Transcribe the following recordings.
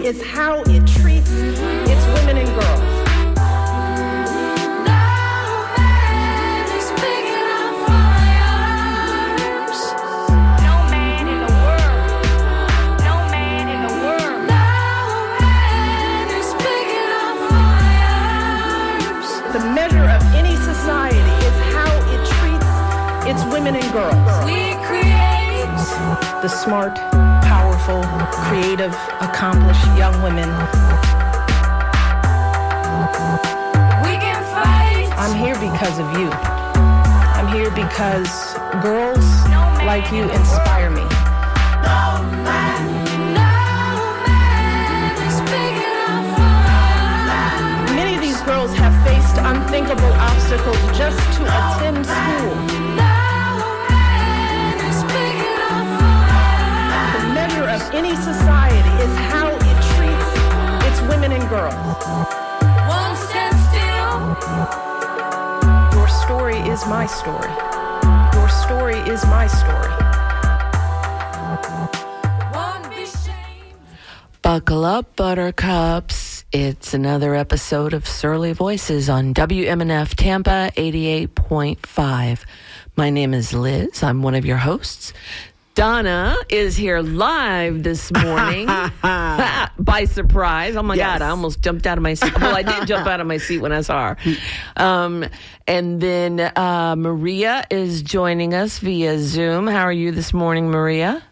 society is how it treats its women and girls. It's women and girls. We create the smart, powerful, creative, accomplished young women. We can fight. I'm here because of you. I'm here because girls like you inspire me. No man is big enough for us. Many of these girls have faced unthinkable obstacles just to attend school. Any society is how it treats its women and girls. Won't stand still. Your story is my story. Your story is my story. Won't be shamed. Buckle up, buttercups. It's another episode of Surly Voices on WMNF Tampa 88.5. My name is Liz. I'm one of your hosts. Donna is here live this morning by surprise. Oh, my God, I almost jumped out of my seat. Well, I did jump out of my seat when I saw her. And then Maria is joining us via Zoom. How are you this morning, Maria?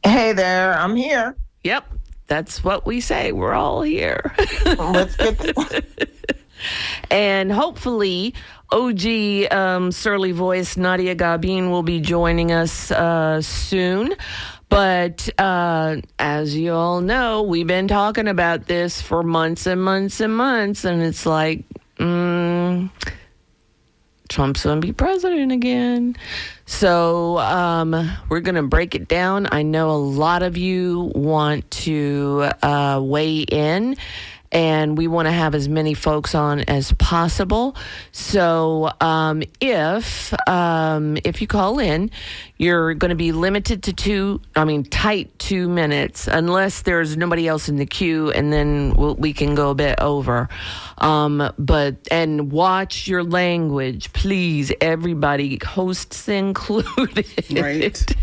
Hey there, I'm here. Yep, that's what we say. We're all here. Let's get this. And hopefully, OG Surly Voice Nadia Gabin will be joining us soon. But as you all know, we've been talking about this for months and months and months. And it's like, Trump's going to be president again. So we're going to break it down. I know a lot of you want to weigh in. And we want to have as many folks on as possible. So if you call in, you're going to be limited to tight 2 minutes, unless there's nobody else in the queue, and then we can go a bit over. And watch your language, please, everybody, hosts included. Right.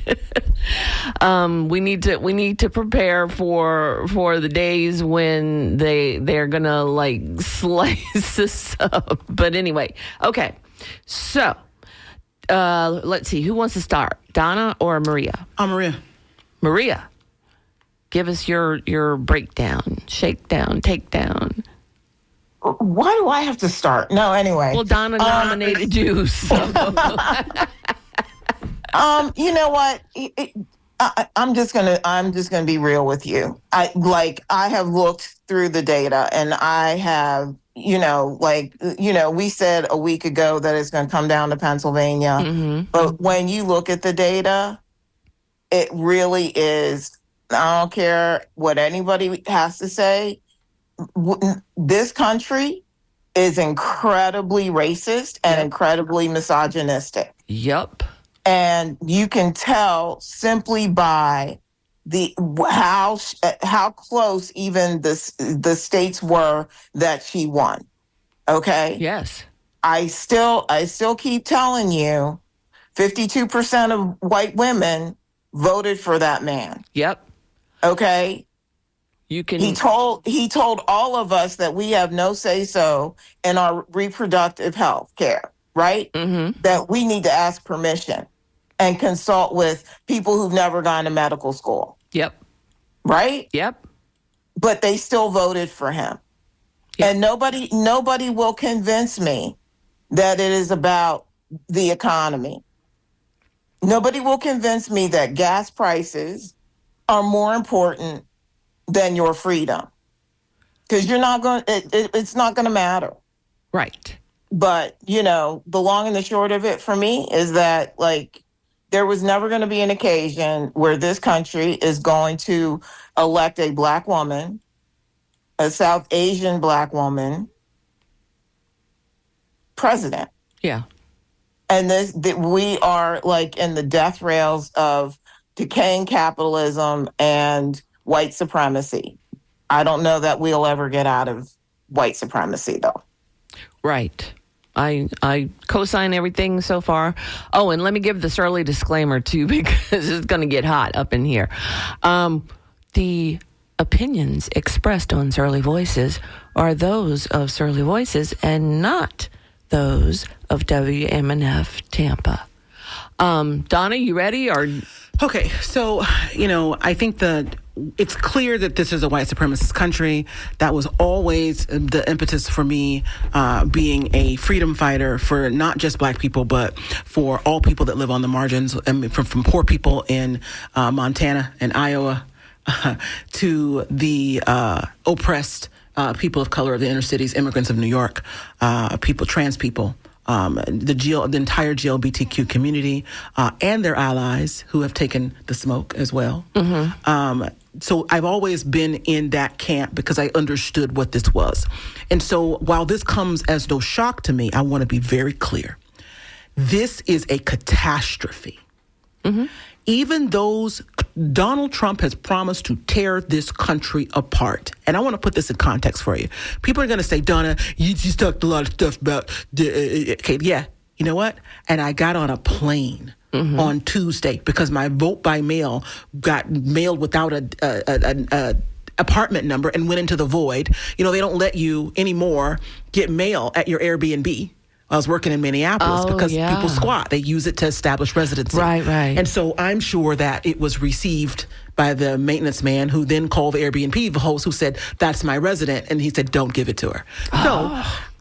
We need to prepare for the days when they're gonna like slice us up. But anyway, okay. So let's see, who wants to start, Donna or Maria? Maria. Maria, give us your breakdown, shakedown, takedown. Why do I have to start? No, anyway. Well, Donna nominated you. So. You know what? I'm just gonna be real with you. I have looked through the data, and I have, we said a week ago that it's going to come down to Pennsylvania, but when you look at the data, it really is. I don't care what anybody has to say. This country is incredibly racist and incredibly misogynistic. Yep. And you can tell simply by how close even the states were that she won. Okay? Yes. I still keep telling you, 52% of white women voted for that man. Yep. Okay? You can. He told all of us that we have no say-so in our reproductive health care, right? Mm-hmm. That we need to ask permission and consult with people who've never gone to medical school. Yep. Right? Yep. But they still voted for him. Yep. And nobody will convince me that it is about the economy. Nobody will convince me that gas prices are more important than your freedom. Because it's not going to matter. Right. But, the long and the short of it for me is that, there was never going to be an occasion where this country is going to elect a Black woman, a South Asian Black woman, president. Yeah. And we are in the death rails of decaying capitalism and white supremacy. I don't know that we'll ever get out of white supremacy, though. Right. I co-sign everything so far. Oh, and let me give this early disclaimer, too, because it's going to get hot up in here. The opinions expressed on Surly Voices are those of Surly Voices and not those of WMNF Tampa. Donna, you ready? Okay, so, I think that it's clear that this is a white supremacist country. That was always the impetus for me being a freedom fighter for not just black people, but for all people that live on the margins, from poor people in Montana and Iowa to the oppressed people of color of the inner cities, immigrants of New York, trans people. The entire GLBTQ community and their allies who have taken the smoke as well. Mm-hmm. So I've always been in that camp because I understood what this was. And so while this comes as no shock to me, I want to be very clear. This is a catastrophe. Mm-hmm. Even Donald Trump has promised to tear this country apart. And I want to put this in context for you. People are going to say, Donna, you just talked a lot of stuff about, okay, yeah, you know what? And I got on a plane on Tuesday because my vote by mail got mailed without a apartment number and went into the void. They don't let you anymore get mail at your Airbnb. I was working in Minneapolis because people squat. They use it to establish residency. Right. And so I'm sure that it was received by the maintenance man who then called the Airbnb host who said, that's my resident. And he said, don't give it to her. So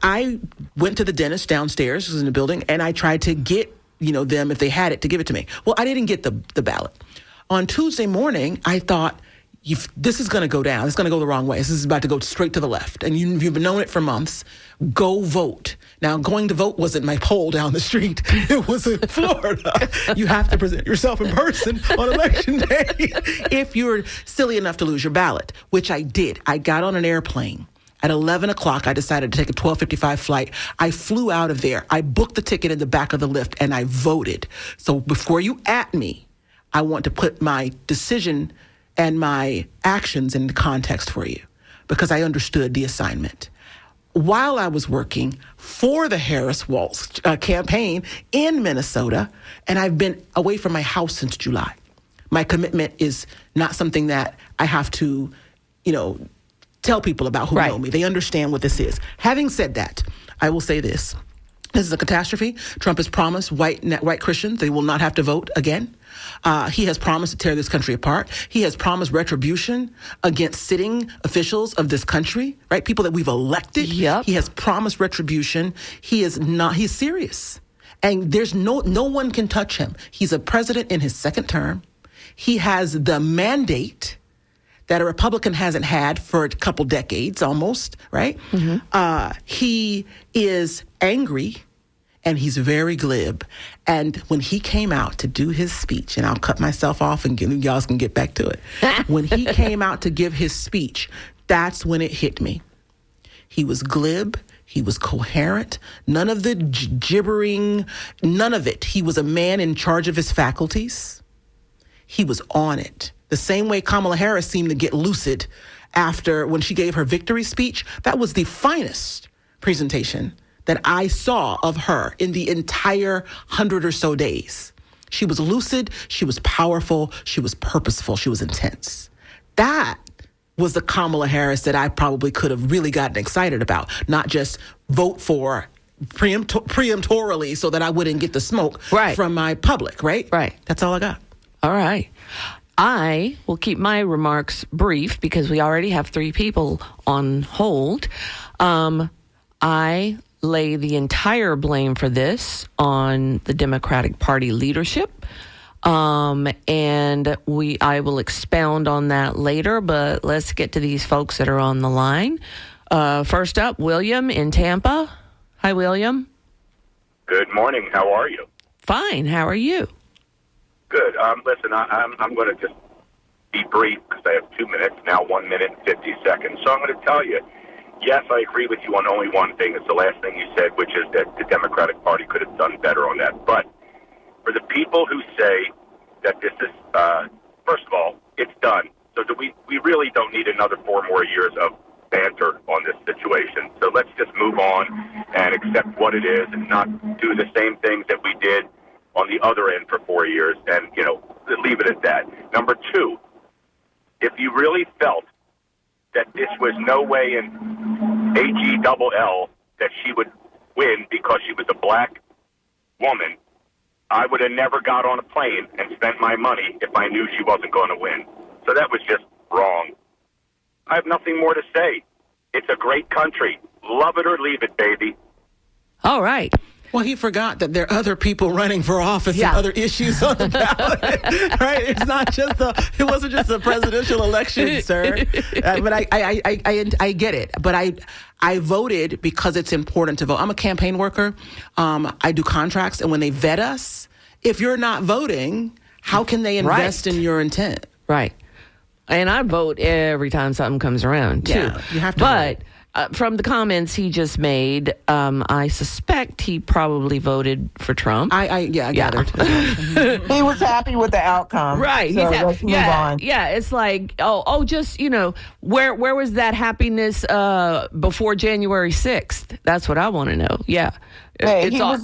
I went to the dentist downstairs, who was in the building, and I tried to get, them, if they had it, to give it to me. Well, I didn't get the ballot. On Tuesday morning, I thought, this is going to go down. It's going to go the wrong way. This is about to go straight to the left. And you've known it for months. Go vote. Now, going to vote wasn't my poll down the street. It was in Florida. You have to present yourself in person on election day if you're silly enough to lose your ballot, which I did. I got on an airplane. At 11 o'clock, I decided to take a 12:55 flight. I flew out of there. I booked the ticket in the back of the lift, and I voted. So before you at me, I want to put my decision and my actions into context for you because I understood the assignment. While I was working for the Harris Walz campaign in Minnesota, and I've been away from my house since July. My commitment is not something that I have to, tell people about who know me. They understand what this is. Having said that, I will say this. This is a catastrophe. Trump has promised white Christians they will not have to vote again. He has promised to tear this country apart. He has promised retribution against sitting officials of this country, right? People that we've elected. Yep. He has promised retribution. He's serious. And there's no one can touch him. He's a president in his second term. He has the mandate that a Republican hasn't had for a couple decades almost, right? Mm-hmm. He is angry and he's very glib. And when he came out to do his speech, and I'll cut myself off and y'all can get back to it. When he came out to give his speech, that's when it hit me. He was glib. He was coherent. None of the gibbering, none of it. He was a man in charge of his faculties. He was on it. The same way Kamala Harris seemed to get lucid after when she gave her victory speech. That was the finest presentation that I saw of her in the entire 100 or so days. She was lucid, she was powerful, she was purposeful, she was intense. That was the Kamala Harris that I probably could have really gotten excited about, not just vote for preemptorily so that I wouldn't get the smoke from my public, right? Right. That's all I got. All right. I will keep my remarks brief because we already have 3 people on hold. I lay the entire blame for this on the Democratic Party leadership. And I will expound on that later, but let's get to these folks that are on the line. First up, William in Tampa. Hi, William. Good morning. How are you? Fine. How are you? Good. Listen, I'm going to just be brief because I have 2 minutes, now 1 minute and 50 seconds. So I'm going to tell you, yes, I agree with you on only one thing. It's the last thing you said, which is that the Democratic Party could have done better on that. But for the people who say that this is, first of all, it's done. So we really don't need another 4 more years of banter on this situation. So let's just move on and accept what it is and not do the same things that we did on the other end for 4 years and, leave it at that. Number 2, if you really felt that this was no way in AGLL that she would win because she was a black woman, I would have never got on a plane and spent my money if I knew she wasn't going to win. So that was just wrong. I have nothing more to say. It's a great country. Love it or leave it, baby. All right. Well, he forgot that there are other people running for office and other issues on the ballot, right? It's not just it wasn't just a presidential election, sir. But I get it. But I voted because it's important to vote. I'm a campaign worker. I do contracts, and when they vet us, if you're not voting, how can they invest in your intent? Right. And I vote every time something comes around, too. Yeah, you have to But from the comments he just made, I suspect he probably voted for Trump. I gathered. He was happy with the outcome. Right. So let's move on. Yeah. It's like, just, where was that happiness before January 6th? That's what I want to know. Yeah. Hey, It's over.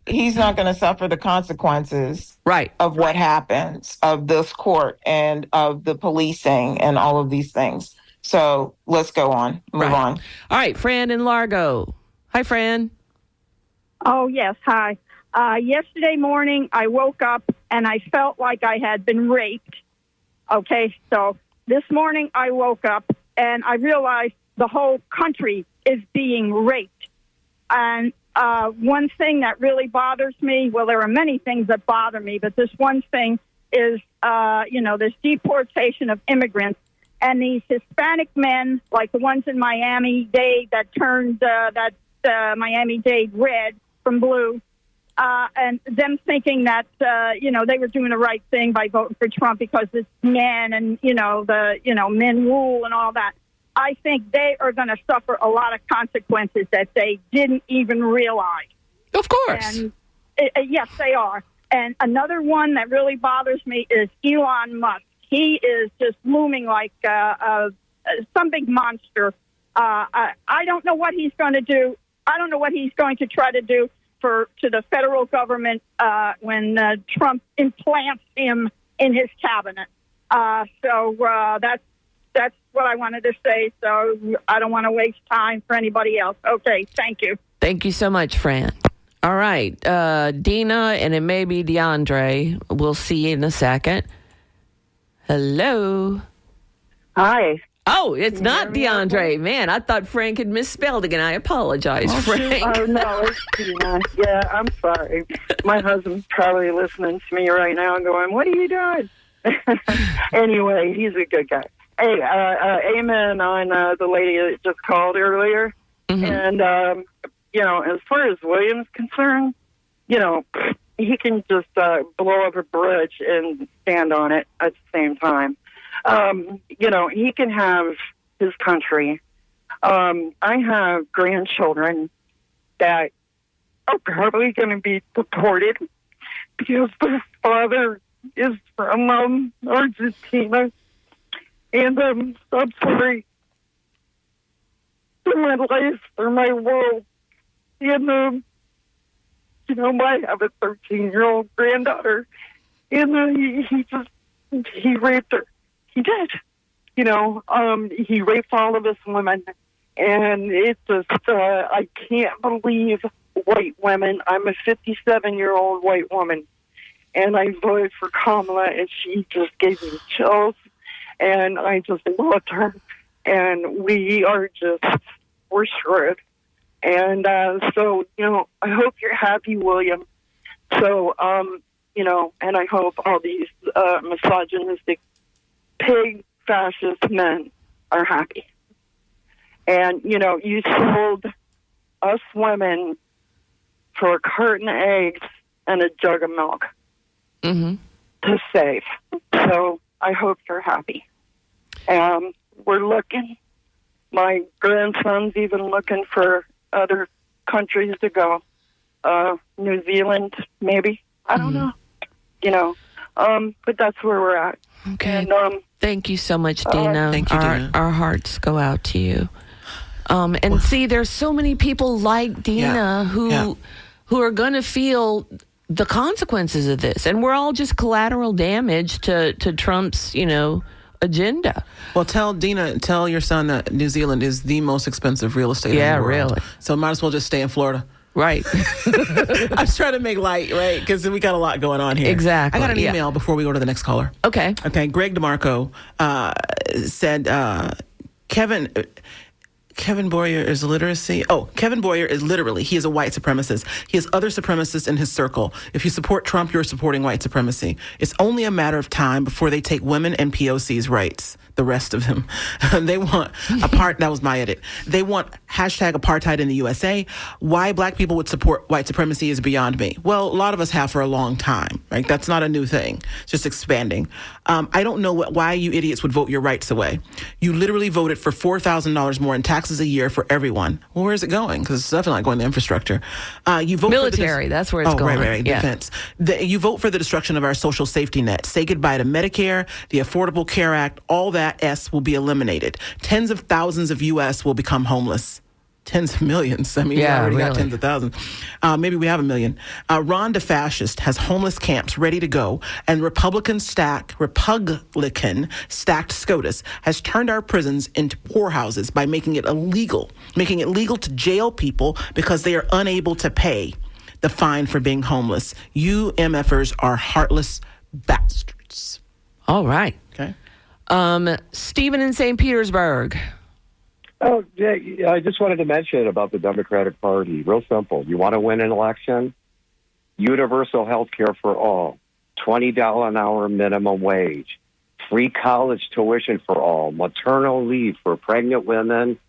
He's not gonna suffer the consequences of what happens, of this court and of the policing and all of these things. So let's go on. Move on. All right, Fran in Largo. Hi, Fran. Oh, yes. Hi. Yesterday morning, I woke up and I felt like I had been raped. Okay, so this morning I woke up and I realized the whole country is being raped. And one thing that really bothers me, well, there are many things that bother me, but this one thing is, this deportation of immigrants. And these Hispanic men, like the ones in Miami-Dade that turned Miami-Dade red from blue, and them thinking that, they were doing the right thing by voting for Trump because it's men and, men rule and all that. I think they are going to suffer a lot of consequences that they didn't even realize. Of course. And, yes, they are. And another one that really bothers me is Elon Musk. He is just looming like some big monster. I don't know what he's going to do. I don't know what he's going to try to do to the federal government when Trump implants him in his cabinet. So that's what I wanted to say. So I don't want to waste time for anybody else. Okay, thank you. Thank you so much, Fran. All right, Dina, and it may be DeAndre. We'll see you in a second. Hello. Hi. Oh, it's not DeAndre. Man, I thought Frank had misspelled again. I apologize, Frank. Oh, no, it's Dina. Yeah, I'm sorry. My husband's probably listening to me right now and going, what are you doing? Anyway, he's a good guy. Hey, amen on the lady that just called earlier. Mm-hmm. And, as far as William's concerned, he can just blow up a bridge and stand on it at the same time. He can have his country. I have grandchildren that are probably going to be deported because their father is from Argentina. And I'm sorry. They're my life. They're my world. And, I have a 13-year-old granddaughter. And he raped her. He did. He rapes all of us women. And it's just, I can't believe white women. I'm a 57-year-old white woman. And I voted for Kamala, and she just gave me chills. And I just loved her. And we're screwed. And so, I hope you're happy, William. So, and I hope all these misogynistic, pig, fascist men are happy. And, you sold us women for a carton of eggs and a jug of milk to save. So I hope you're happy. We're looking. My grandson's even looking for other countries to go. New Zealand, maybe. I don't know. But that's where we're at. Okay. And, Thank you so much, Dina. Thank you, Dina. Our hearts go out to you. And see, there's so many people like Dina who are going to feel the consequences of this, and we're all just collateral damage to Trump's, agenda. Well, tell your son that New Zealand is the most expensive real estate in the world. Really. So might as well just stay in Florida. Right. I was trying to make light, right? Because we got a lot going on here. Exactly. I got an email before we go to the next caller. Okay. Greg DeMarco said, Kevin Boyer is literacy. Oh, Kevin Boyer is he is a white supremacist. He has other supremacists in his circle. If you support Trump, you're supporting white supremacy. It's only a matter of time before they take women and POC's rights. The rest of them. They want that was my edit. They want #apartheid in the USA. Why black people would support white supremacy is beyond me. Well, a lot of us have for a long time, right? That's not a new thing. It's just expanding. I don't know why you idiots would vote your rights away. You literally voted for $4,000 more in taxes a year for everyone. Well, where is it going? Because it's definitely not going to infrastructure. You vote military. That's where it's going. Right. Yeah. Defense. You vote for the destruction of our social safety net. Say goodbye to Medicare, the Affordable Care Act, all that S will be eliminated. Tens of thousands of U.S. will become homeless. Tens of millions. I mean, we already got tens of thousands. Maybe we have a million. Ron DeFascist has homeless camps ready to go, and Republican stacked SCOTUS has turned our prisons into poorhouses by making it legal to jail people because they are unable to pay the fine for being homeless. You MFers are heartless bastards. All right. Okay. Stephen in St. Petersburg. Oh, yeah, I just wanted to mention about the Democratic Party. Real simple. You want to win an election? Universal health care for all. $20 an hour minimum wage. Free college tuition for all. Maternal leave for pregnant women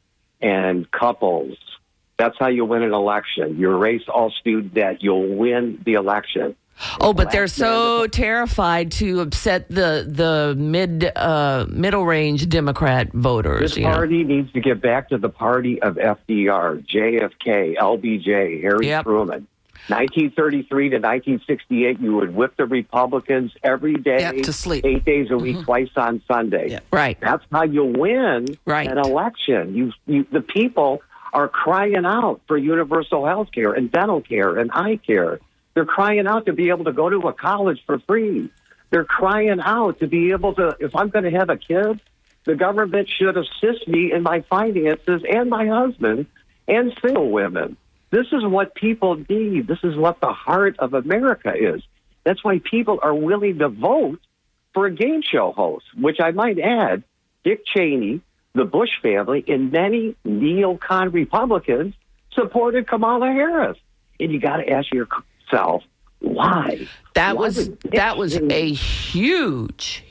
and couples. That's how you win an election. You erase all student debt. You'll win the election. Oh, but they're so terrified to upset the middle range Democrat voters. This party needs to get back to the party of FDR, JFK, LBJ, Harry Truman. 1933 to 1968, you would whip the Republicans every day, to sleep. 8 days a week, twice on Sunday. Yeah. Right. That's how you win an election. The people are crying out for universal health care and dental care and eye care. They're crying out to be able to go to a college for free. They're crying out to be able to, if I'm going to have a kid, the government should assist me in my finances and my husband and single women. This is what people need. This is what the heart of America is. That's why people are willing to vote for a game show host, which I might add, Dick Cheney, the Bush family, and many neocon Republicans supported Kamala Harris. And you got to ask yourself, why? That was a huge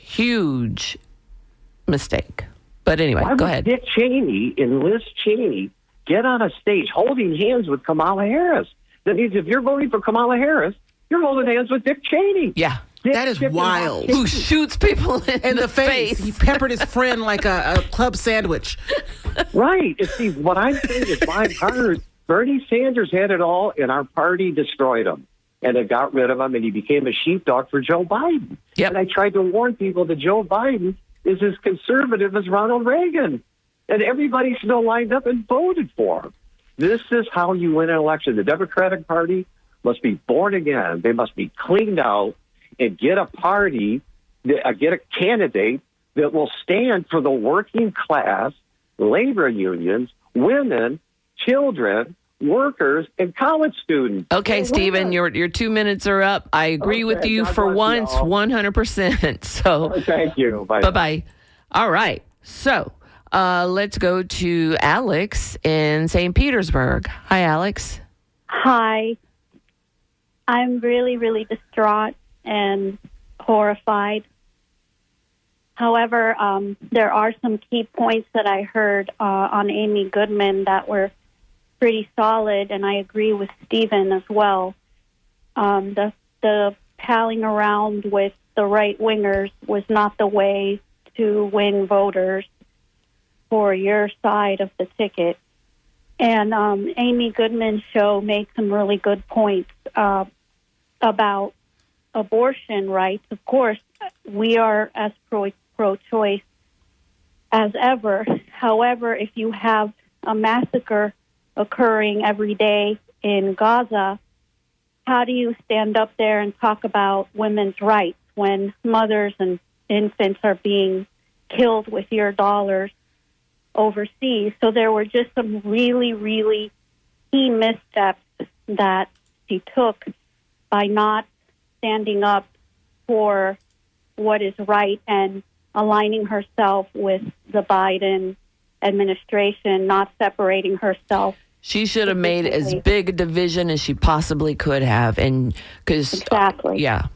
mistake. But anyway, go ahead. Dick Cheney and Liz Cheney get on a stage holding hands with Kamala Harris. That means if you're voting for Kamala Harris, you're holding hands with Dick Cheney. Yeah. That is wild. Who shoots people in the face. He peppered his friend like a club sandwich. Right. See, what I'm saying is my heart, Bernie Sanders had it all, and our party destroyed him. And it got rid of him, and he became a sheepdog for Joe Biden. Yep. And I tried to warn people that Joe Biden is as conservative as Ronald Reagan. And everybody still lined up and voted for him. This is how you win an election. The Democratic Party must be born again. They must be cleaned out and get a party, get a candidate that will stand for the working class, labor unions, women, children, workers, and college students. Okay, Stephen, your 2 minutes are up. I agree with you for once, 100%. So thank you. Bye-bye. All right. So let's go to Alex in St. Petersburg. Hi, Alex. Hi. I'm really, really distraught and horrified. However, there are some key points that I heard on Amy Goodman that were pretty solid, and I agree with Stephen as well. The palling around with the right-wingers was not the way to win voters for your side of the ticket. And Amy Goodman's show made some really good points about abortion rights, of course, we are as pro-choice as ever. However, if you have a massacre occurring every day in Gaza, how do you stand up there and talk about women's rights when mothers and infants are being killed with your dollars overseas? So there were just some really, really key missteps that she took by not standing up for what is right and aligning herself with the Biden administration, not separating herself. She should have made as big a division as she possibly could have. And because, exactly. Yeah,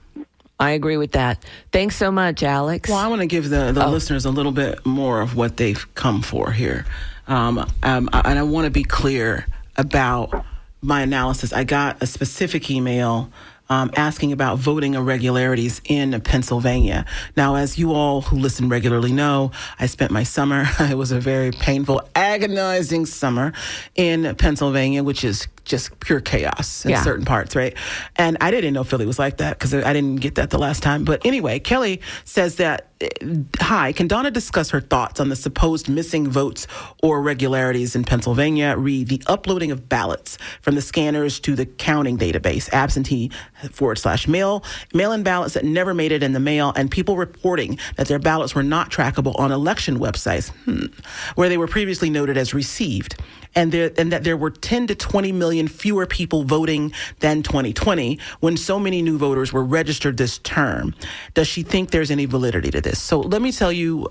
I agree with that. Thanks so much, Alex. Well, I want to give the listeners a little bit more of what they've come for here. And I want to be clear about my analysis. I got a specific email asking about voting irregularities in Pennsylvania. Now, as you all who listen regularly know, I spent my summer, it was a very painful, agonizing summer in Pennsylvania, which is just pure chaos in certain parts, right? And I didn't know Philly was like that because I didn't get that the last time. But anyway, Kelly says that, hi, can Donna discuss her thoughts on the supposed missing votes or irregularities in Pennsylvania? Read the uploading of ballots from the scanners to the counting database, absentee/mail-in ballots that never made it in the mail, and people reporting that their ballots were not trackable on election websites, where they were previously noted as received. And that there were 10 to 20 million fewer people voting than 2020 when so many new voters were registered this term. Does she think there's any validity to this? So let me tell you,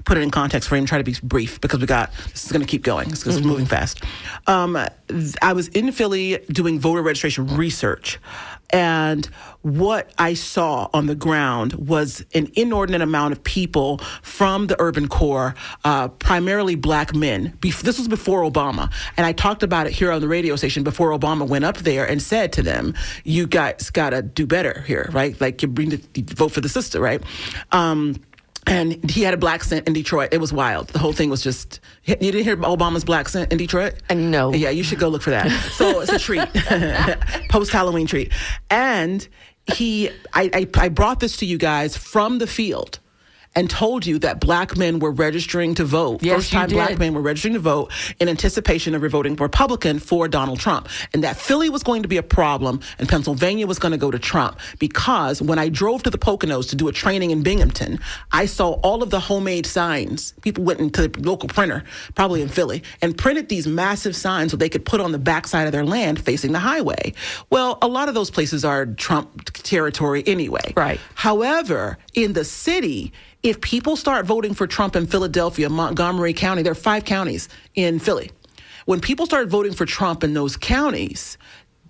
put it in context for you and try to be brief because this is going to keep going because it's moving fast. I was in Philly doing voter registration research. And what I saw on the ground was an inordinate amount of people from the urban core, primarily black men. This was before Obama. And I talked about it here on the radio station before Obama went up there and said to them, you guys got to do better here, right? Like, you vote for the sister, right? And he had a black scent in Detroit. It was wild. The whole thing was just... You didn't hear Obama's black scent in Detroit? No. Yeah, you should go look for that. So it's a treat. Post-Halloween treat. And I brought this to you guys from the field and told you that black men were registering to vote. Yes, First time black men were registering to vote in anticipation of voting Republican for Donald Trump. And that Philly was going to be a problem and Pennsylvania was going to go to Trump because when I drove to the Poconos to do a training in Binghamton, I saw all of the homemade signs. People went into the local printer, probably in Philly, and printed these massive signs so they could put on the backside of their land facing the highway. Well, a lot of those places are Trump territory anyway. Right. However, in the city, if people start voting for Trump in Philadelphia, Montgomery County, there are 5 counties in Philly. When people start voting for Trump in those counties,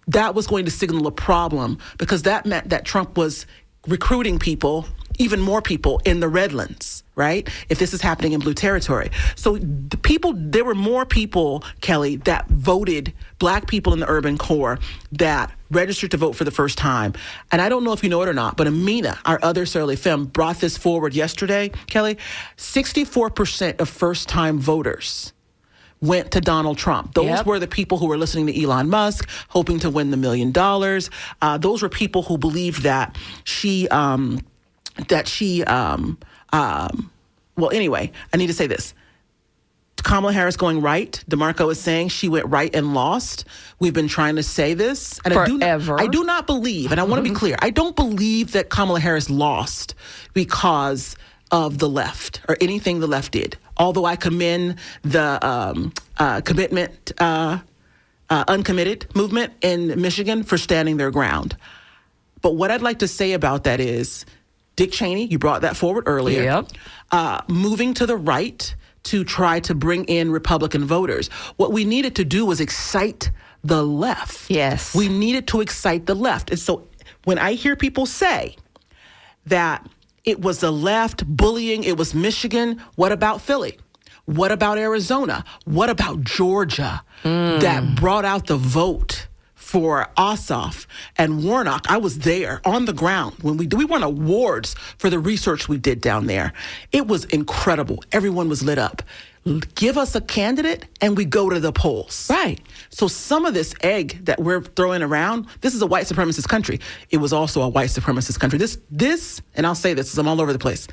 that was going to signal a problem because that meant that Trump was recruiting people, even more people in the Redlands, right? If this is happening in blue territory. So there were more people, Kelly, that voted, black people in the urban core that registered to vote for the first time. And I don't know if you know it or not, but Amina, our other Surly Femme, brought this forward yesterday, Kelly. 64% of first-time voters went to Donald Trump. Those were the people who were listening to Elon Musk, hoping to win the $1 million. Those were people who believed that well, anyway, I need to say this. Kamala Harris going right. DeMarco is saying she went right and lost. We've been trying to say this. And forever. I do not believe, and I want to be clear, I don't believe that Kamala Harris lost because of the left or anything the left did. Although I commend the uncommitted movement in Michigan for standing their ground. But what I'd like to say about that is Dick Cheney, you brought that forward earlier, moving to the right to try to bring in Republican voters. What we needed to do was excite the left. Yes. We needed to excite the left. And so when I hear people say that it was the left bullying, it was Michigan, what about Philly? What about Arizona? What about Georgia that brought out the vote for Ossoff and Warnock? I was there on the ground when we won awards for the research we did down there. It was incredible. Everyone was lit up. Give us a candidate and we go to the polls. Right. So some of this egg that we're throwing around, this is a white supremacist country. It was also a white supremacist country. This, and I'll say this because I'm all over the place.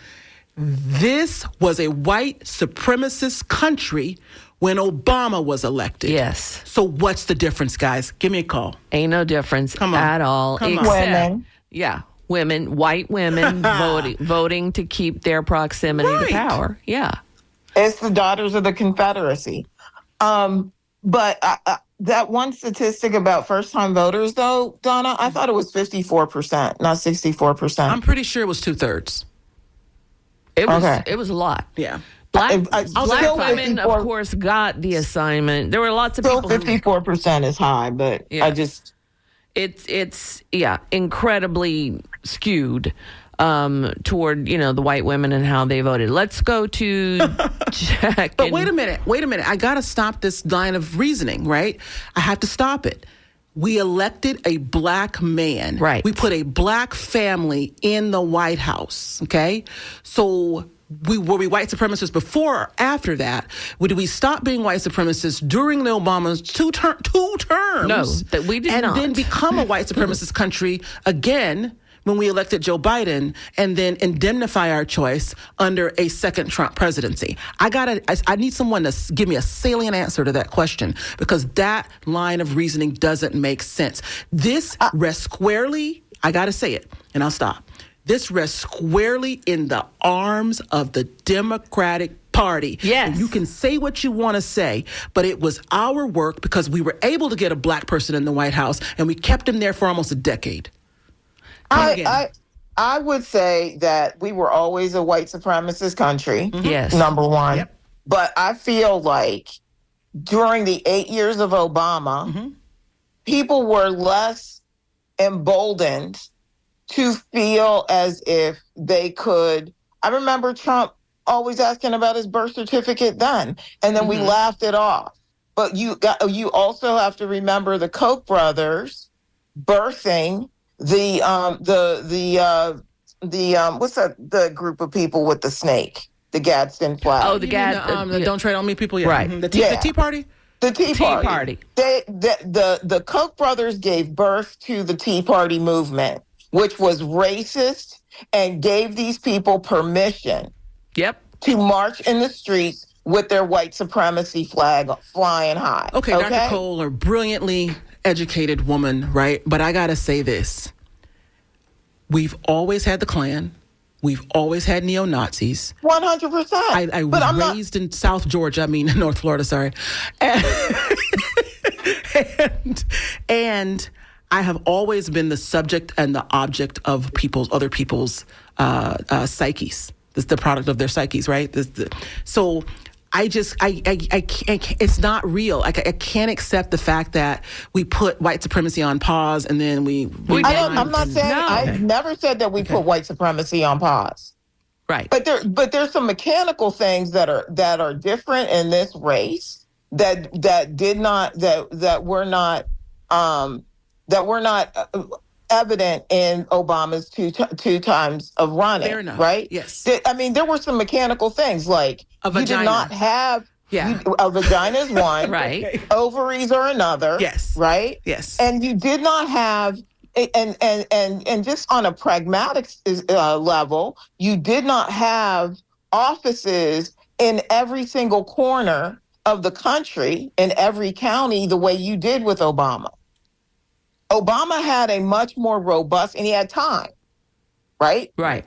This was a white supremacist country when Obama was elected. Yes. So what's the difference, guys? Give me a call. Ain't no difference at all. Come on. Women. Yeah. Women, white women voting to keep their proximity to power. Yeah. It's the Daughters of the Confederacy. But that one statistic about first-time voters, though, Donna, I thought it was 54%, not 64%. I'm pretty sure it was 2/3. It was a lot. Yeah. Black women, of course, got the assignment. There were lots of still people. 54% is high, but yeah. It's incredibly skewed toward the white women and how they voted. Let's go to Jack. But wait a minute. I got to stop this line of reasoning, right? I have to stop it. We elected a black man. Right. We put a black family in the White House, okay? So were we white supremacists before or after that? Did we stop being white supremacists during the Obama's two terms? No, that we did not. And then become a white supremacist country again when we elected Joe Biden, and then indemnify our choice under a second Trump presidency? I need someone to give me a salient answer to that question, because that line of reasoning doesn't make sense. This rests squarely, I got to say it, and I'll stop. This rests squarely in the arms of the Democratic Party. Yes. And you can say what you want to say, but it was our work because we were able to get a black person in the White House, and we kept him there for almost a decade. I would say that we were always a white supremacist country. Mm-hmm. Yes. Number one. Yep. But I feel like during the 8 years of Obama, people were less emboldened to feel as if they could. I remember Trump always asking about his birth certificate then, and then we laughed it off. But you also have to remember the Koch brothers birthing the what's that, the group of people with the snake, the Gadsden flag. Oh, the Don't Tread on Me people. Yeah. Right. The Tea Party. The Tea Party. The Koch brothers gave birth to the Tea Party movement, which was racist and gave these people permission to march in the streets with their white supremacy flag flying high. Okay, Dr. Cole, a brilliantly educated woman, right? But I got to say this. We've always had the Klan. We've always had neo-Nazis. 100%. I was raised in South Georgia. North Florida, sorry. And I have always been the subject and the object of other people's psyches. This is the product of their psyches, right? So I can't, it's not real. I can't accept the fact that we put white supremacy on pause and then I'm not saying, I've never said that we put white supremacy on pause. Right. But there's some mechanical things that are different in this race that were not evident in Obama's two times of running. Fair enough. Right? Yes. There were some mechanical things like a vagina. You did not have a vagina is one. Right. Ovaries are another. Yes. Right? Yes. And you did not have and just on a pragmatic level, you did not have offices in every single corner of the country, in every county, the way you did with Obama. Obama had a much more robust, and he had time, right? Right.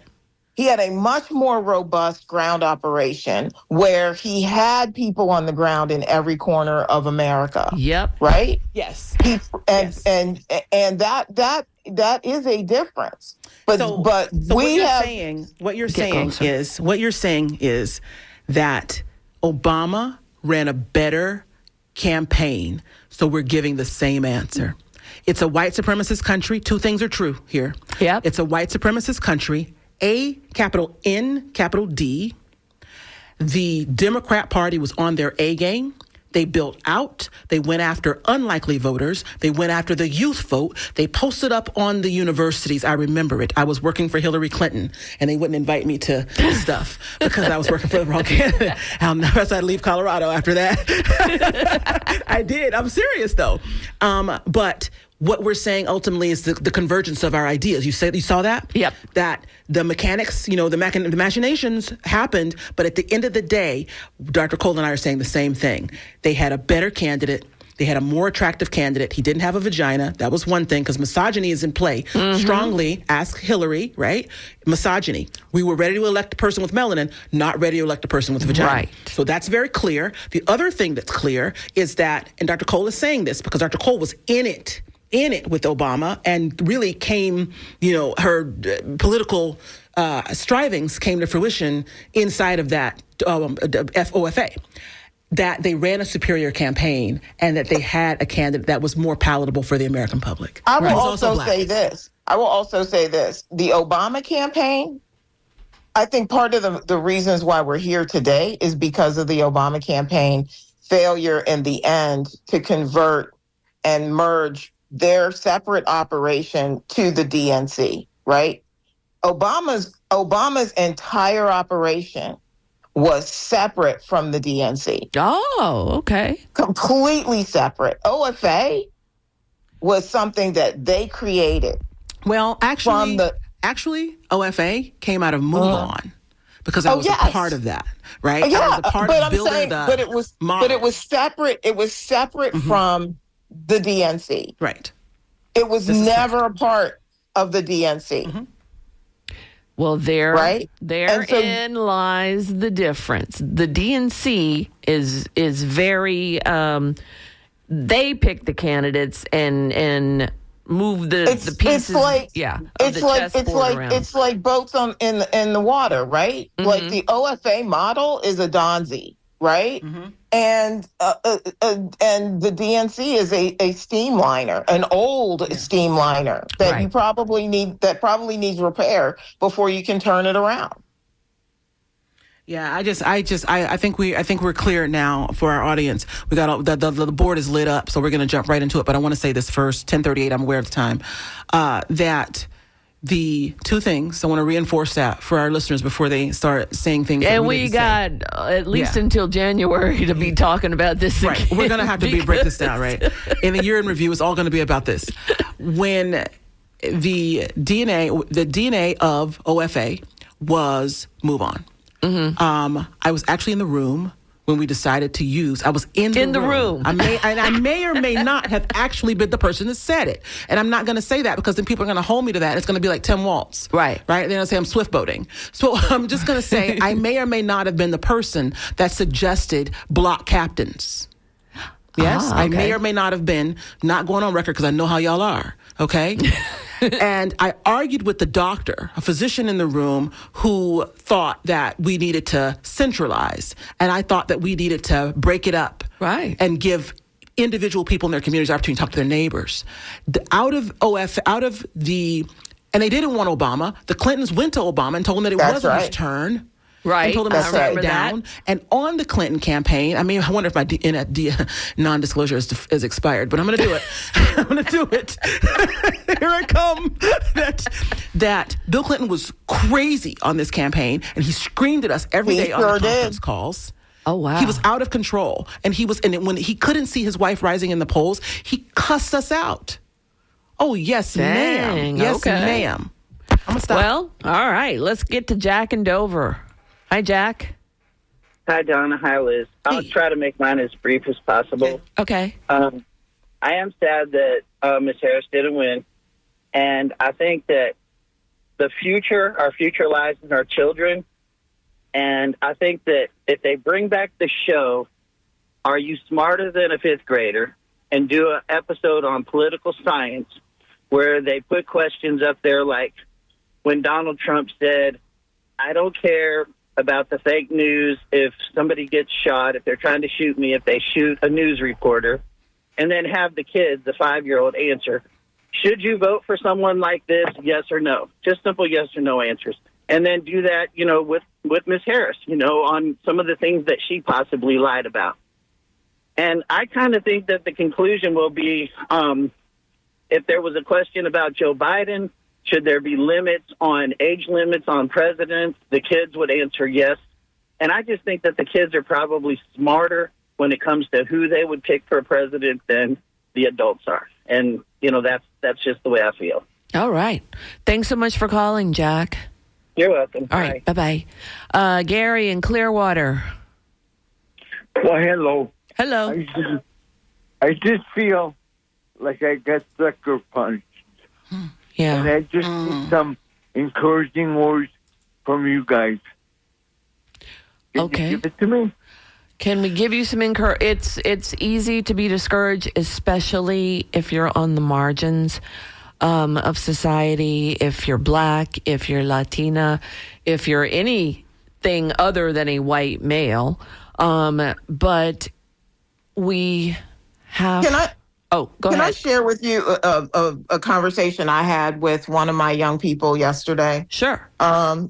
He had a much more robust ground operation where he had people on the ground in every corner of America. Yep. Right? Yes. And that is a difference. But what you're saying is that Obama ran a better campaign, so we're giving the same answer. It's a white supremacist country. Two things are true here. Yep. It's a white supremacist country. A, capital N, capital D. The Democrat Party was on their A game. They built out. They went after unlikely voters. They went after the youth vote. They posted up on the universities. I remember it. I was working for Hillary Clinton, and they wouldn't invite me to stuff because I was working for the wrong candidate. I'll never decide to leave Colorado after that. I did. I'm serious, though. But what we're saying ultimately is the convergence of our ideas. You saw that? Yep. That the mechanics, the machinations happened, but at the end of the day, Dr. Cole and I are saying the same thing. They had a better candidate. They had a more attractive candidate. He didn't have a vagina. That was one thing, because misogyny is in play. Strongly, ask Hillary, right? Misogyny. We were ready to elect a person with melanin, not ready to elect a person with a vagina. Right. So that's very clear. The other thing that's clear is that, and Dr. Cole is saying this because Dr. Cole was in it with Obama, and really came, her political strivings came to fruition inside of that OFA. That they ran a superior campaign and that they had a candidate that was more palatable for the American public. I will also say this. The Obama campaign, I think part of the reasons why we're here today is because of the Obama campaign failure in the end to convert and merge their separate operation to the DNC, right? Obama's entire operation was separate from the DNC. Oh, okay. Completely separate. OFA was something that they created. Well, actually, OFA came out of Move On. Because I was a part of that, right? Yeah, I was a part of building the model. But it was separate. It was separate from the DNC. Right. It was never a part of the DNC. Well, therein lies the difference. The DNC is very they pick the candidates and move the pieces. It's like boats in the water, right? Like the OFA model is a Donzi, right? And the DNC is a steamliner, an old steamliner that probably needs repair before you can turn it around. Yeah, I think we're clear now for our audience. We got the board is lit up, so we're going to jump right into it. But I want to say this first, 10:38. I'm aware of the time. That the two things I want to reinforce that for our listeners before they start saying things. And we got at least until January to be talking about this. Right, again, we're going to have to break this down. Right, in the year in review, it's all going to be about this. When the DNA of OFA was Move On. I was actually in the room when we decided to use. I was in the room. I may or may not have actually been the person that said it. And I'm not going to say that because then people are going to hold me to that. It's going to be like Tim Waltz. Right. They're going to say I'm swift boating. So I'm just going to say I may or may not have been the person that suggested block captains. Yes, okay. I may or may not have been, not going on record because I know how y'all are. Okay. And I argued with the doctor, a physician in the room, who thought that we needed to centralize. And I thought that we needed to break it up. Right. And give individual people in their communities opportunity to talk to their neighbors. And they didn't want Obama. The Clintons went to Obama and told him that it wasn't his turn. Right. And told him to step down. And on the Clinton campaign, I wonder if my non-disclosure is expired, but I'm going to do it. I'm going to do it. Here I come. That Bill Clinton was crazy on this campaign, and he screamed at us every day on the conference calls. Oh, wow. He was out of control. And when he couldn't see his wife rising in the polls, he cussed us out. Oh, yes, ma'am. Yes, ma'am. I'm going to stop. Well, all right. Let's get to Jack and Dover. Hi, Jack. Hi, Donna. Hi, Liz. I'll try to make mine as brief as possible. Okay. I am sad that Ms. Harris didn't win, and I think that our future lies in our children, and I think that if they bring back the show, Are You Smarter Than a Fifth Grader, and do an episode on political science where they put questions up there like when Donald Trump said, I don't care about the fake news if somebody gets shot, if they're trying to shoot me, if they shoot a news reporter, and then have the kids, the 5-year-old, answer, should you vote for someone like this, yes or no? Just simple yes or no answers. And then do that, with Ms. Harris, on some of the things that she possibly lied about. And I kind of think that the conclusion will be, if there was a question about Joe Biden, should there be age limits on presidents, the kids would answer yes. And I just think that the kids are probably smarter when it comes to who they would pick for president than the adults are. And, that's just the way I feel. All right. Thanks so much for calling, Jack. You're welcome. All right. Bye-bye. Gary in Clearwater. Well, hello. Hello. I just feel like I got sucker punched. Yeah. And I just need some encouraging words from you guys. Can you give it to me? Can we give you some encouragement? It's easy to be discouraged, especially if you're on the margins of society, if you're Black, if you're Latina, if you're anything other than a white male. But we have... Go ahead. Can I share with you a conversation I had with one of my young people yesterday? Sure.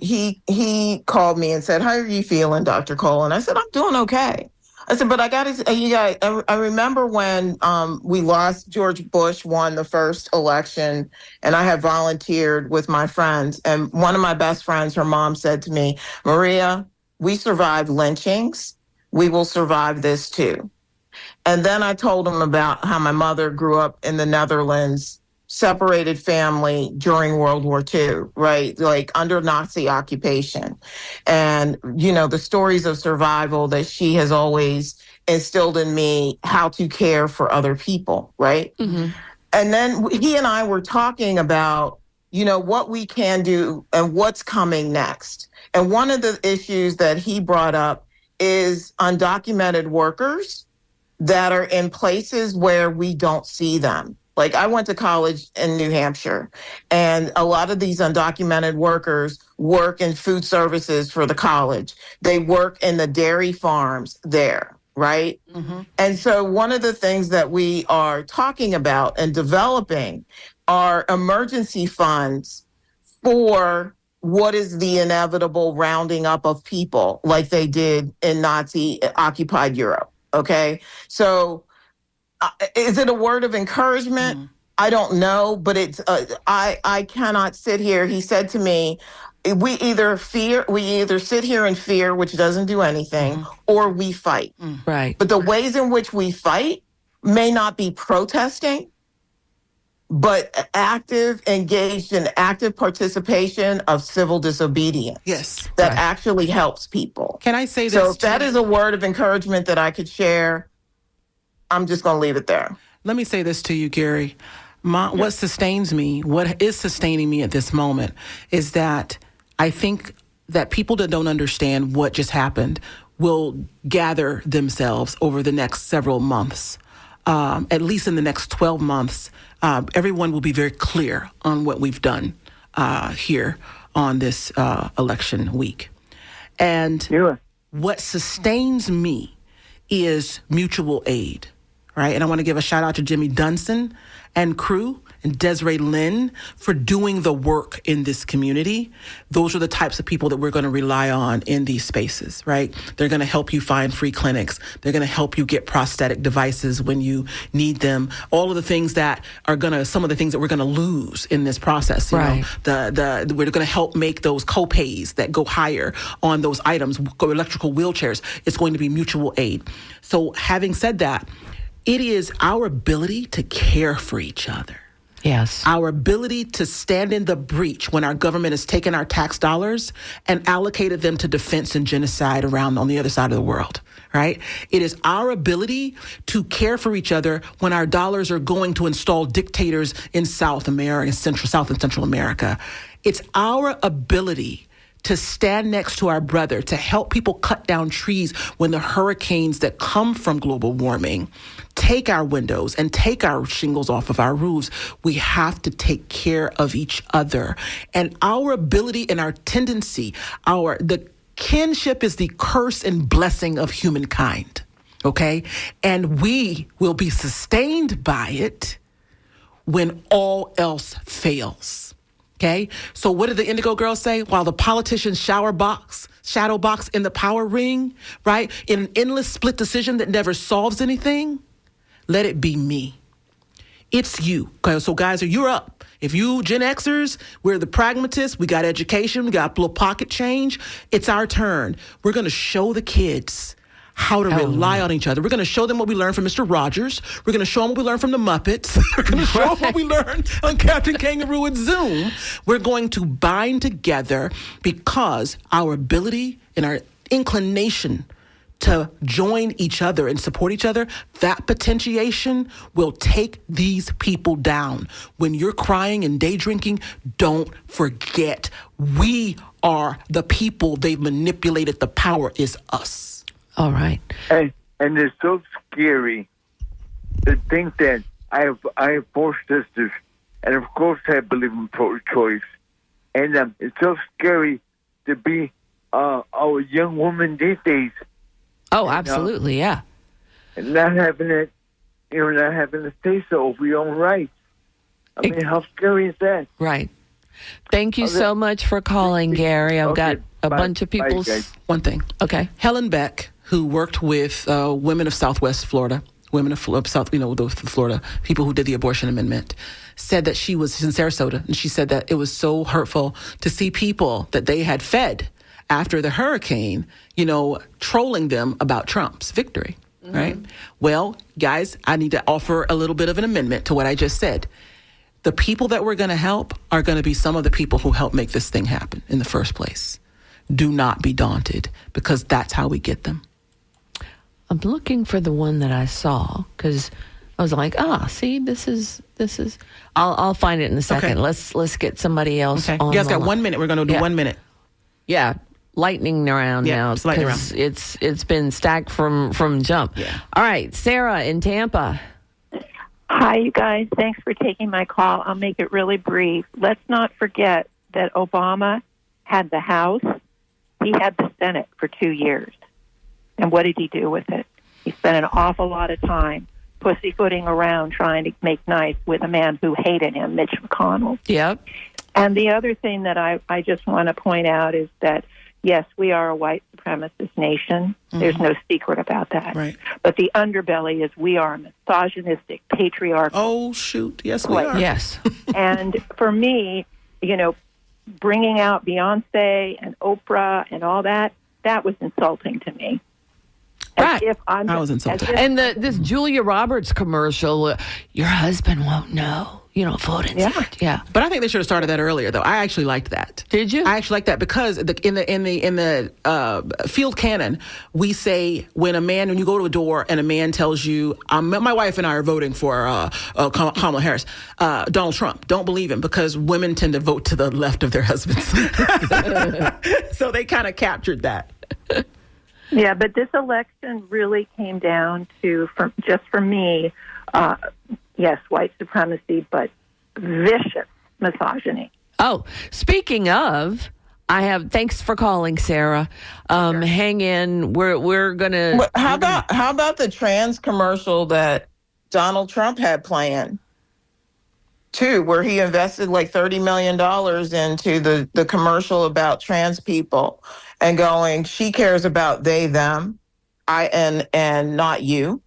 He called me and said, "How are you feeling, Dr. Cole?" And I said, "I'm doing okay." I said, "But I remember when we lost, George Bush won the first election, and I had volunteered with my friends. And one of my best friends, her mom said to me, 'Maria, we survived lynchings. We will survive this too.'" And then I told him about how my mother grew up in the Netherlands, separated family during World War II, right? Like under Nazi occupation. And, the stories of survival that she has always instilled in me, how to care for other people, right? Mm-hmm. And then he and I were talking about, what we can do and what's coming next. And one of the issues that he brought up is undocumented workers that are in places where we don't see them. Like I went to college in New Hampshire, and a lot of these undocumented workers work in food services for the college. They work in the dairy farms there, right? Mm-hmm. And so one of the things that we are talking about and developing are emergency funds for what is the inevitable rounding up of people like they did in Nazi-occupied Europe. Okay, so is it a word of encouragement? I don't know, but it's I cannot sit here. He said to me, we either sit here in fear, which doesn't do anything, or we fight. Right. But the ways in which we fight may not be protesting, but engaged in active participation of civil disobedience. Yes. That actually helps people. Can I say this? So if that is a word of encouragement that I could share, I'm just going to leave it there. Let me say this to you, Gary. What sustains me, what is sustaining me at this moment is that I think that people that don't understand what just happened will gather themselves over the next several months. At least in the next 12 months, everyone will be very clear on what we've done here on this election week. And what sustains me is mutual aid, right? And I want to give a shout out to Jimmy Dunson and crew and Desiree Lynn for doing the work in this community. Those are the types of people that we're going to rely on in these spaces, right? They're going to help you find free clinics. They're going to help you get prosthetic devices when you need them. All of the things that are some of the things that we're going to lose in this process. You know, we're going to help make those co-pays that go higher on those items, electrical wheelchairs. It's going to be mutual aid. So having said that, it is our ability to care for each other. Yes. Our ability to stand in the breach when our government has taken our tax dollars and allocated them to defense and genocide around on the other side of the world, right? It is our ability to care for each other when our dollars are going to install dictators in South and Central America. It's our ability to stand next to our brother, to help people cut down trees when the hurricanes that come from global warming take our windows and take our shingles off of our roofs. We have to take care of each other. And our ability and our tendency, the kinship is the curse and blessing of humankind, okay? And we will be sustained by it when all else fails. Okay? So what did the Indigo Girls say? While the politicians shadow box in the power ring, right? In an endless split decision that never solves anything, let it be me. It's you. Okay, so guys, you're up. If you Gen Xers, we're the pragmatists, we got education, we got a little pocket change, it's our turn. We're going to show the kids how to rely on each other. We're going to show them what we learned from Mr. Rogers. We're going to show them what we learned from the Muppets. We're going to show them what we learned on Captain Kangaroo and Zoom. We're going to bind together because our ability and our inclination to join each other and support each other, that potentiation will take these people down. When you're crying and day drinking, don't forget, we are the people they've manipulated. The power is us. All right. And it's so scary to think that I have 4 sisters, and of course I believe in pro-choice. And it's so scary to be a young woman these days. Oh, absolutely, yeah. And not having it, not having to say so over your own rights. I mean, how scary is that? Right. Thank you so much for calling, Gary. I've got a bunch of people. One thing. Okay. Helen Beck, who worked with women of Southwest Florida, women of South, the Florida people who did the abortion amendment, said that she was in Sarasota, and she said that it was so hurtful to see people that they had fed after the hurricane, trolling them about Trump's victory, right? Well, guys, I need to offer a little bit of an amendment to what I just said. The people that we're going to help are going to be some of the people who helped make this thing happen in the first place. Do not be daunted, because that's how we get them. I'm looking for the one that I saw, because I was like, see, this is. I'll find it in a second. Okay. Let's get somebody else on. You guys got 1 minute. We're going to do 1 minute. Yeah. Lightning around now, because it's been stacked from jump. Yeah. All right, Sarah in Tampa. Hi, you guys. Thanks for taking my call. I'll make it really brief. Let's not forget that Obama had the House. He had the Senate for 2 years. And what did he do with it? He spent an awful lot of time pussyfooting around trying to make nice with a man who hated him, Mitch McConnell. Yep. And the other thing that I just want to point out is that, yes, we are a white supremacist nation. Mm-hmm. There's no secret about that. Right. But the underbelly is we are a misogynistic, patriarchal. Oh, shoot. Yes, we are. Yes. And for me, bringing out Beyonce and Oprah and all that was insulting to me. Right. I was insulted. And this Julia Roberts commercial, your husband won't know. Vote inside. Yeah. But I think they should have started that earlier, though. I actually liked that. Did you? I actually liked that because in the field canon, we say when you go to a door and a man tells you, my wife and I are voting for Kamala Harris, Donald Trump. Don't believe him, because women tend to vote to the left of their husbands. So they kind of captured that. Yeah, but this election really came down to, for me, yes, white supremacy, but vicious misogyny. Oh, speaking of, thanks for calling, Sarah. Sure. Hang in. We're gonna. How about the trans commercial that Donald Trump had planned too, where he invested like $30 million into the commercial about trans people and going, she cares about they, them, and not you.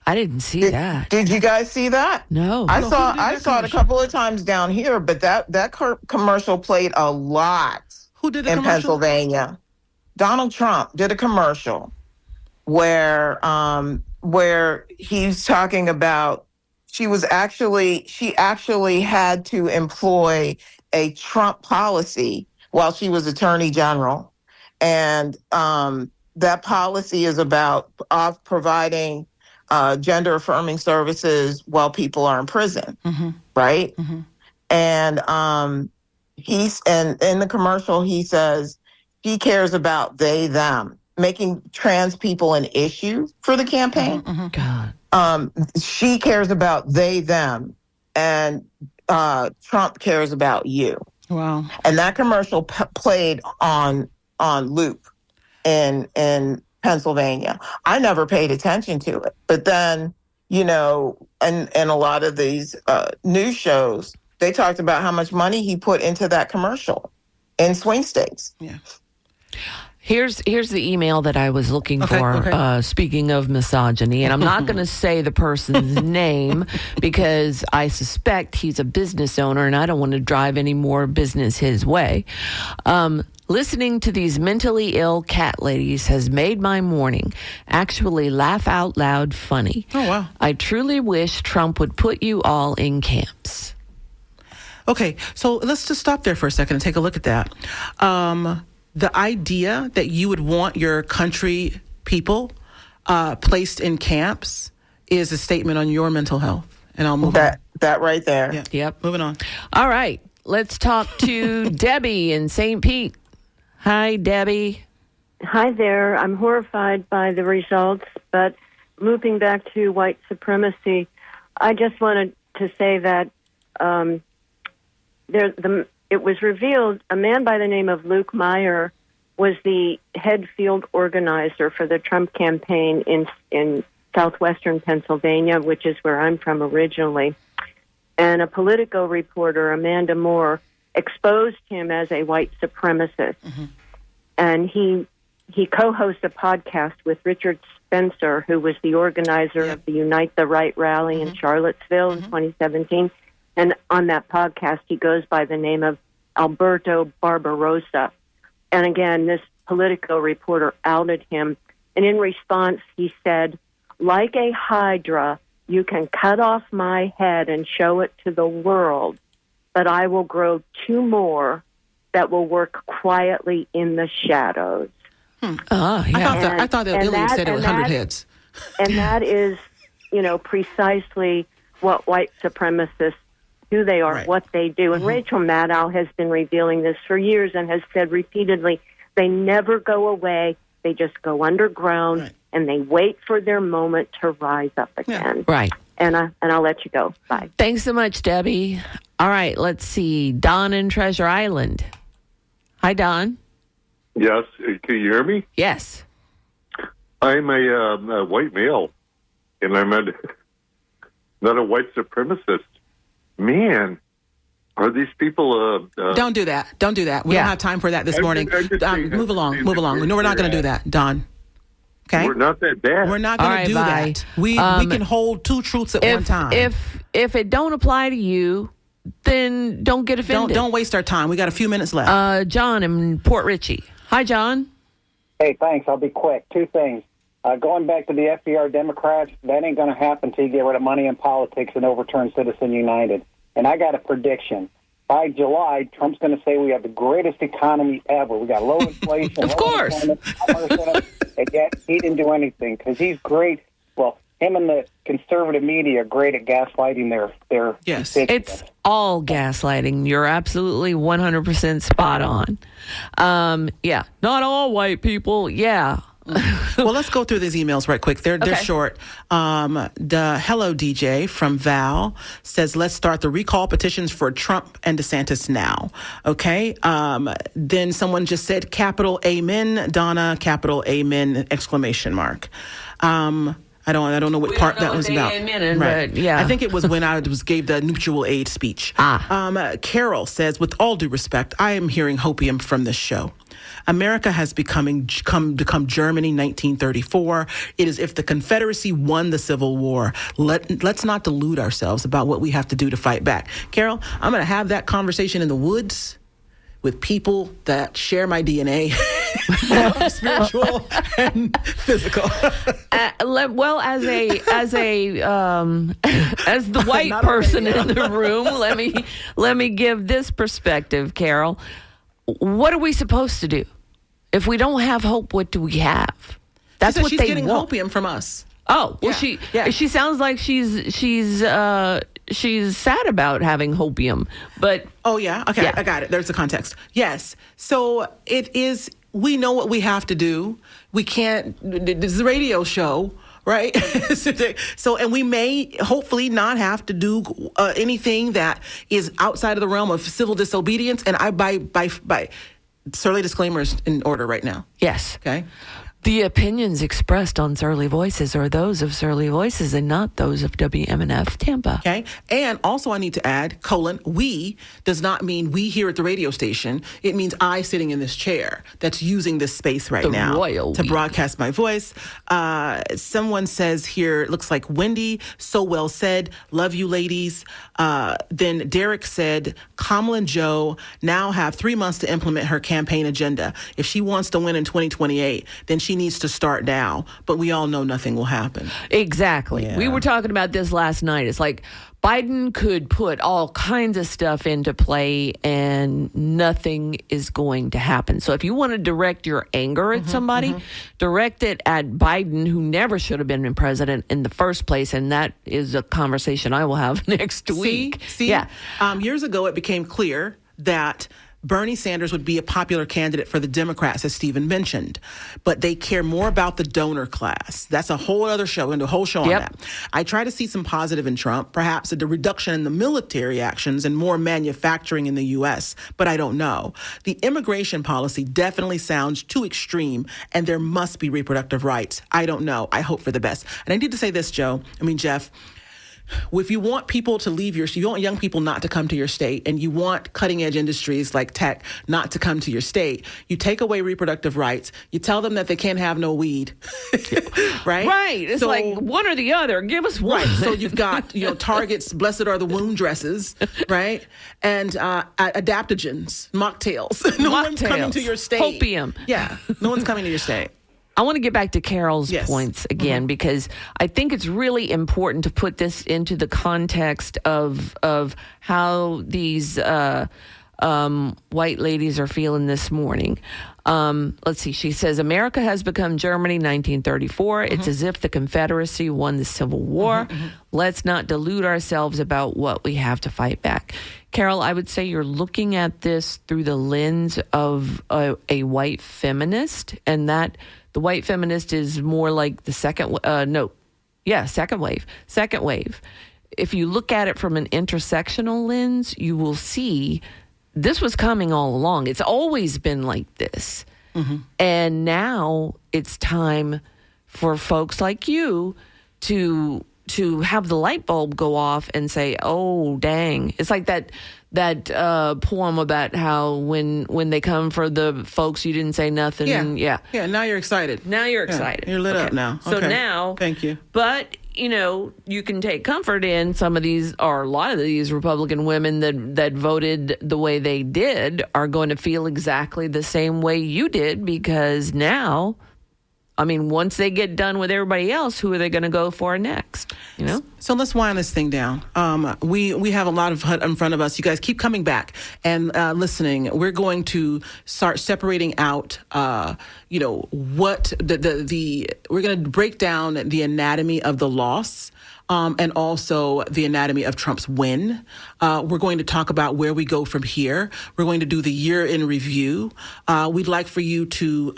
I didn't see that. Did you guys see that? No. I saw it a couple of times down here, but that commercial played a lot. Who did the in commercial? Pennsylvania? Donald Trump did a commercial where he's talking about she actually had to employ a Trump policy while she was Attorney General, and that policy is about providing gender affirming services while people are in prison, right? Mm-hmm. And in the commercial, he says he cares about they, them, making trans people an issue for the campaign. Mm-hmm. God. She cares about they, them, and Trump cares about you. Wow. And that commercial played on loop in Pennsylvania. I never paid attention to it. But then, and a lot of these news shows they talked about how much money he put into that commercial in swing states. Yeah. Here's the email that I was looking for, speaking of misogyny, and I'm not going to say the person's name because I suspect he's a business owner and I don't want to drive any more business his way. Listening to these mentally ill cat ladies has made my morning actually laugh out loud funny. Oh, wow. I truly wish Trump would put you all in camps. Okay, so let's just stop there for a second and take a look at that. The idea that you would want your country people placed in camps is a statement on your mental health. And I'll move on. That right there. Yeah. Yep. Moving on. All right. Let's talk to Debbie in St. Pete. Hi, Debbie. Hi there. I'm horrified by the results, but moving back to white supremacy, I just wanted to say that it was revealed a man by the name of Luke Meyer was the head field organizer for the Trump campaign in southwestern Pennsylvania, which is where I'm from originally. And a Politico reporter, Amanda Moore, exposed him as a white supremacist. Mm-hmm. And he co-hosts a podcast with Richard Spencer, who was the organizer of the Unite the Right rally in Charlottesville in 2017. And on that podcast, he goes by the name of Alberto Barbarossa. And again, this Politico reporter outed him. And in response, he said, like a hydra, you can cut off my head and show it to the world, but I will grow 2 more that will work quietly in the shadows. Oh, yeah. I thought that Ilya said it was 100 heads. And that is, precisely what white supremacists, who they are, what they do. And Rachel Maddow has been revealing this for years and has said repeatedly, they never go away. They just go underground and they wait for their moment to rise up again. Yeah. Right. And I'll let you go. Bye. Thanks so much, Debbie. All right, let's see. Don in Treasure Island. Hi, Don. Yes. Can you hear me? Yes. I'm a white male, and I'm not a white supremacist. Man, are these people... Don't do that. Don't do that. We don't have time for that this morning. Move along. No, we're not going to do that, Don. Okay? We're not that bad. We're not going to do that. We can hold 2 truths at one time. If it don't apply to you, then don't get offended. Don't waste our time. We got a few minutes left. John in Port Richey. Hi, John. Hey, thanks. I'll be quick. 2 things. Going back to the FDR Democrats, that ain't going to happen until you get rid of money in politics and overturn Citizen United. And I got a prediction. By July, Trump's going to say we have the greatest economy ever. We got low inflation. Of course. And yet he didn't do anything because he's great. Well, him and the conservative media are great at gaslighting their Yes, it's all gaslighting. You're absolutely 100% spot on. Not all white people. Yeah. Well, let's go through these emails right quick. They're short. The Hello DJ from Val says, let's start the recall petitions for Trump and DeSantis now. Okay. Then someone just said, capital Amen, Donna, capital Amen, exclamation mark. I don't know what part that was about. But yeah. I think it was when I gave the mutual aid speech. Carol says, with all due respect, I am hearing hopium from this show. America has become Germany 1934. It is if the Confederacy won the Civil War. Let's not delude ourselves about what we have to do to fight back. Carol, I'm going to have that conversation in the woods with people that share my DNA, spiritual and physical. Well, as the white person in the room, let me give this perspective, Carol. What are we supposed to do? If we don't have hope, what do we have? That's what she's they getting want. hopium from us. Oh, well, she sounds like she's sad about having hopium, but okay, yeah. I got it. There's the context. Yes, so it is. We know what we have to do. We can't. This is a radio show, right? So, and we may hopefully not have to do anything that is outside of the realm of civil disobedience. And I by surly disclaimers in order right now. Yes. Okay. The opinions expressed on Surly Voices are those of Surly Voices and not those of WMNF Tampa. Okay. And also I need to add, we does not mean we here at the radio station. It means I sitting in this chair that's using this space right now to broadcast my voice. Someone says here, it looks like Wendy, so well said. Love you, ladies. Then Derek said, Kamala and Joe now have 3 months to implement her campaign agenda. If she wants to win in 2028, then she needs to start now. But we all know nothing will happen. Exactly. Yeah. We were talking about this last night. It's like Biden could put all kinds of stuff into play and nothing is going to happen. So if you want to direct your anger at somebody, direct it at Biden, who never should have been president in the first place. And that is a conversation I will have next week. See? Yeah. Years ago, it became clear that Bernie Sanders would be a popular candidate for the Democrats, as Stephen mentioned, but they care more about the donor class. That's a whole other show. We're going to do a whole show on that. I try to see some positive in Trump, perhaps a reduction in the military actions and more manufacturing in the U.S., but I don't know. The immigration policy definitely sounds too extreme, and there must be reproductive rights. I don't know. I hope for the best. And I need to say this, Jeff. If you want people to leave you want young people not to come to your state, and you want cutting edge industries like tech not to come to your state, you take away reproductive rights. You tell them that they can't have no weed, right? Right. It's like one or the other. Give us one. Right. So you've got, Target's Blessed Are the Womb dresses, right? And adaptogens, mocktails. No one's coming to your state. Hopium. Yeah. No one's coming to your state. I want to get back to Carol's points again, because I think it's really important to put this into the context of how these white ladies are feeling this morning. Let's see. She says, America has become Germany 1934. It's as if the Confederacy won the Civil War. Let's not delude ourselves about what we have to fight back. Carol, I would say you're looking at this through the lens of a white feminist, and that the white feminist is more like the second wave. Second wave. If you look at it from an intersectional lens, you will see this was coming all along. It's always been like this. And now it's time for folks like you to have the light bulb go off and say, oh, dang. It's like that poem about how when they come for the folks, you didn't say nothing. Yeah, now you're excited. Now you're excited. You're lit up now. So now. Thank you. But, you can take comfort in some of these, or a lot of these Republican women that voted the way they did are going to feel exactly the same way you did, because now, once they get done with everybody else, who are they going to go for next? So let's wind this thing down. We have a lot of HUD in front of us. You guys keep coming back and listening. We're going to start separating out, what we're going to break down the anatomy of the loss. And also the anatomy of Trump's win. We're going to talk about where we go from here. We're going to do the year in review. We'd like for you to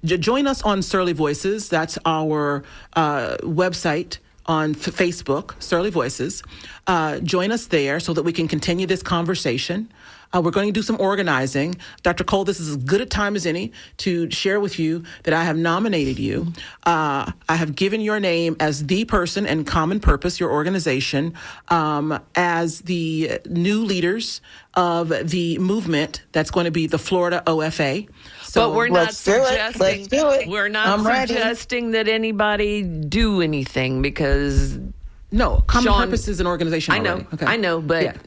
join us on Surly Voices. That's our website on Facebook, Surly Voices. Join us there so that we can continue this conversation. We're going to do some organizing. Dr. Cole, this is as good a time as any to share with you that I have nominated you. I have given your name as the person and Common Purpose, your organization, as the new leaders of the movement that's going to be the Florida OFA. So but we're not suggesting. Let's do it. We're not suggesting that anybody do anything, because. No, Common Purpose is an organization already. I know, but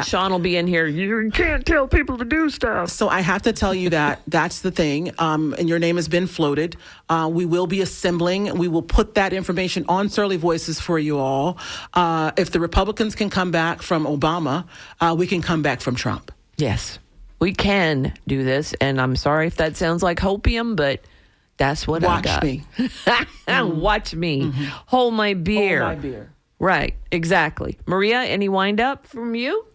Sean will be in here. You can't tell people to do stuff. So I have to tell you that's the thing, and your name has been floated. We will be assembling. We will put that information on Surly Voices for you all. If the Republicans can come back from Obama, we can come back from Trump. Yes, we can do this, and I'm sorry if that sounds like hopium, but that's what I got. Watch me. Hold my beer. Hold my beer. Right, exactly. Maria, any wind up from you?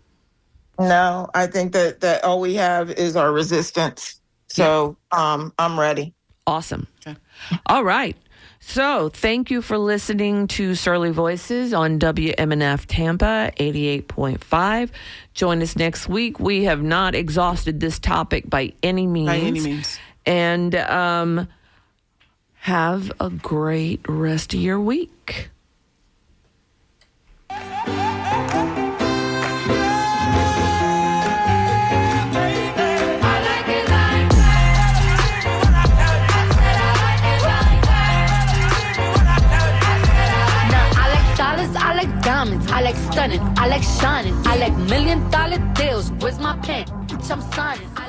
No, I think that all we have is our resistance. So I'm ready. Awesome. Okay. All right. So thank you for listening to Surly Voices on WMNF Tampa 88.5. Join us next week. We have not exhausted this topic by any means. And have a great rest of your week. I like diamonds, I like stunning, I like shining, I like $1 million deals. Where's my pen? I'm signing.